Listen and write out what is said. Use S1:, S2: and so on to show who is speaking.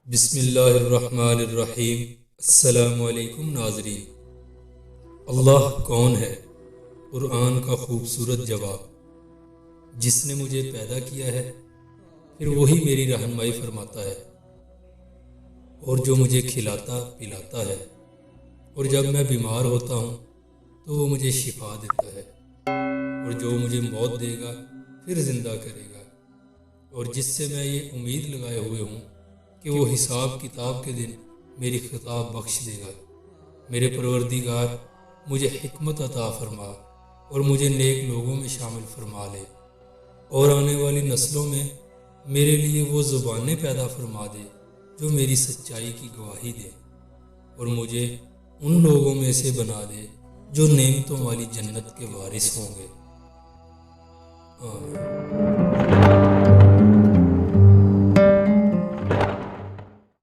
S1: بسم اللہ الرحمن الرحیم۔ السلام علیکم ناظرین۔ اللہ کون ہے؟ قرآن کا خوبصورت جواب۔ جس نے مجھے پیدا کیا ہے پھر وہی میری رہنمائی فرماتا ہے، اور جو مجھے کھلاتا پلاتا ہے، اور جب میں بیمار ہوتا ہوں تو وہ مجھے شفا دیتا ہے، اور جو مجھے موت دے گا پھر زندہ کرے گا، اور جس سے میں یہ امید لگائے ہوئے ہوں کہ وہ حساب کتاب کے دن میری خطاب بخش دے گا۔ میرے پروردگار مجھے حکمت عطا فرما اور مجھے نیک لوگوں میں شامل فرما لے، اور آنے والی نسلوں میں میرے لیے وہ زبانیں پیدا فرما دے جو میری سچائی کی گواہی دے، اور مجھے ان لوگوں میں سے بنا دے جو نعمتوں والی جنت کے وارث ہوں گے۔ آمین۔